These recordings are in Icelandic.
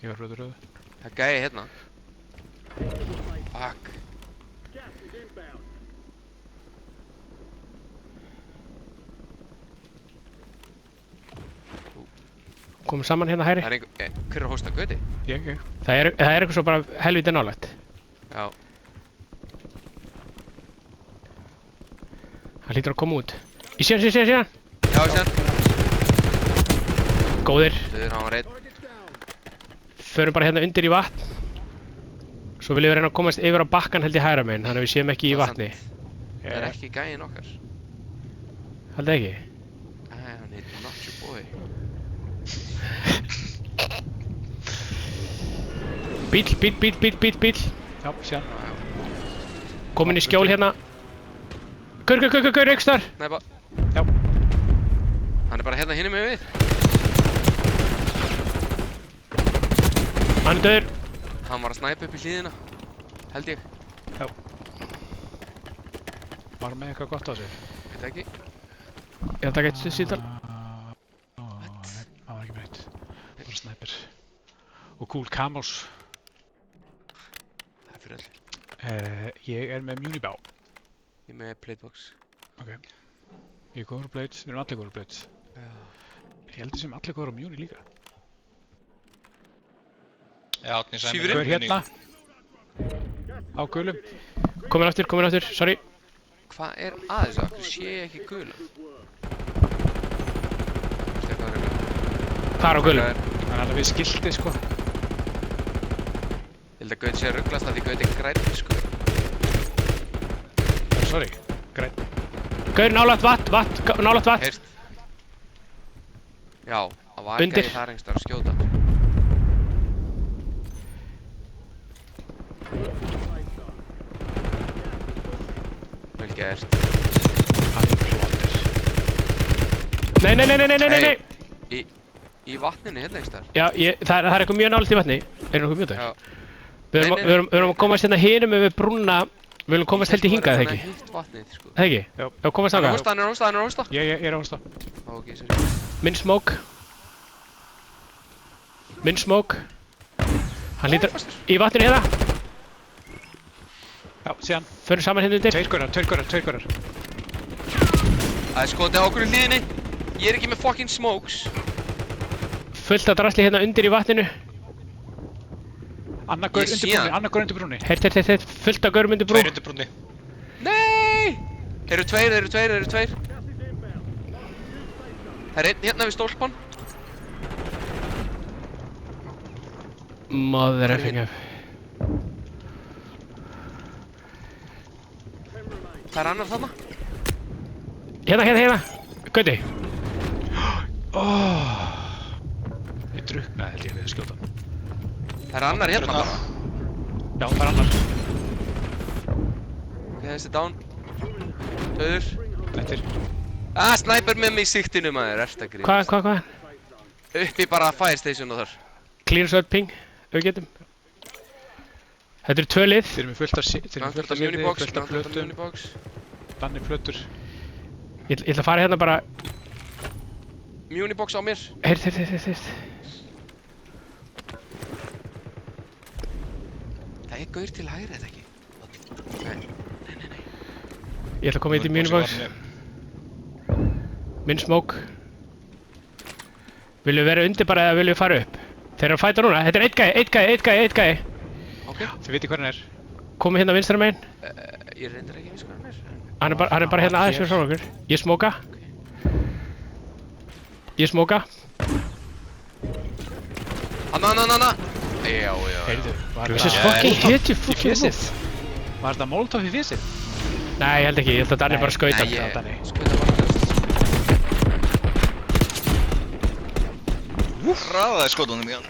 Ég var röðu. Það gæði hérna. Fuck. Komum saman hérna hægri. Það einhver, hver að hósta Gauti? Ég. Það er eitthvað svo bara helviti nálægt. Já. Hann hlýtur að koma út. Ég sé hann. Já, ég sé hann. Góðir. Þauður, hann var reitt. Förum bara hérna undir í vatn. Svo viljum við reyna að komast yfir á bakkan held ég hægra meginn, þannig að við séum ekki í vatni. Það er ekki gæinn okkar. Haldið ekki? Nei, hann heitir Not Your Boy. Bíll. Já, sé hann. Komin í skjól hérna. Gaur, aukstar. Nei, bara. Já. Hann er bara hérna hinum með við. Hann er döður. Hann var að snæpa upp í hlíðina. Held ég. Já. Var með eitthvað gott á sig? Veit ekki. Ég held að geta síðan. Það var ekki breytt. Bara snæpir. Og cool camos. Það er fyrir öll. Ég er með Munibá. Ég er með platebox. Ok. Ég er góður á blades, við erum allir góður á blades. Já. Ég held sem allir góður á Muni líka. Já, Átni Sæmi. Svífurinn? Hver hérna? Á gulum. Komin aftur, sorry. Hvað er að þessu? Akkur sé ég ekki gula? Hvað er á gulum? Það er alveg við skilti sko. Ég held að Gauti sé að rugglast að því Gauti er grænn, sko. Sorry, græn. Gaur, nálægt vatn. Heyrst. Já, það var Undir. gæði þar einhverstaðar að skjóta. Vel gert. Hann er plóter. Nei. Í vatninu hérna einhverstaðar. Já, það er eitthvað mjög nálægt í vatni. Er nokkuð mjög Já. þar? Við erum að komast hérna hinum við brúnna. Við viljum komast held í hingað, eða ekki? Hitt vatnið, sko. Það ekki? Já. Já, komast Hann er þangað. að hósta. Ég er á hósta. Ok, sorry. Minn smoke. Hann lítur í vatninu hérna. Já, sé hann. Förum saman hérna undir. Tveir gaurar. Það er skotið á okkur í hlíðinni. Ég er ekki með fucking smokes. Fullt af drasli hérna undir í vatninu. Annar gaur Ég sé undir brúnni. Heyrt. Fullt af gaurum undir brú. Tveir undir brúnni. Nei! Þeir eru tveir. Það er einn hérna við stólpan. Mother effing up. Það er annar þarna. Hérna. Gauti. Ég druknaði held ég við að skjóta hann. Það er annar hérna bara. Já, það er annar. Ok, þessi down. Dauður. Nettir. Snæper með mig í siktinu maður, ert að gríma. Hvað? Uppi bara fire station og þar. Clear sword ping. Við getum. Þetta eru 2 lið. Þeir eru með fullt af Munibox, fullt af flötum. Munibox. Danni flötur. Ég ætla að fara hérna bara. Munibox á mér. Heyrt. Það er gaur til hægri, þetta ekki? Nei. Ég ætla að koma í Munibox. Minn smoke. Viljum við vera undir bara eða viljum við fara upp? Þeir eru að fæta núna. Þetta er eitt gæi. Ok. Þið viti hvað hann er. Komið hérna vinstra megin. Ég reyndar ekki að viss hvað hann er. Hann er bara hérna aðeins fyrir frá okkur. Ég smóka. Anna. Já. Heyrðu, var Þessi þetta fucking hetju í fésið? Var þetta Molotov í fésið? Nei, ég held ekki. Ég held að Danni bara skauta. Nei, ég Danni. skauta bara flest. Hraðaði skotunum í hann.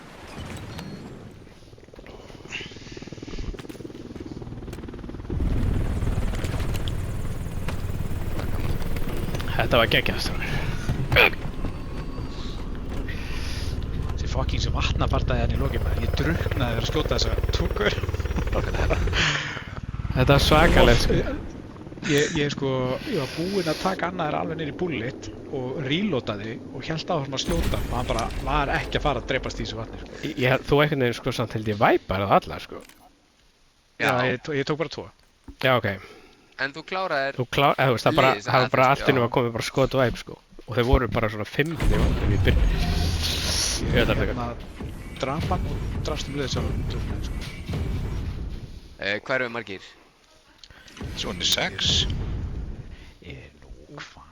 Þetta var geggjað, strákar. Þessi fucking sem vatnabardaði hann í lokin maður. Ég druknaði þegar að skjóta þessa túkur. Þetta var svakalegt, sko. Ég var búinn að taka annaðir alveg niður í bullet og reloadaði og held áfram að skjóta og hann bara var ekki að fara að dreipast í þessu vatni sko. Þú einhvern veginn sko samt held ég væpar það allar sko. Já, ég tók bara 2. Já, ok. En þú kláraðir... Þú veist, það var bara allt innum að koma bara skot og væp sko. Og þau voru bara svona 5 í vatnum í byrjun. Ég veit það draf hann og drafst liðið sjálf sko. Hvað eru margir? Svona 6. Nú, hvað?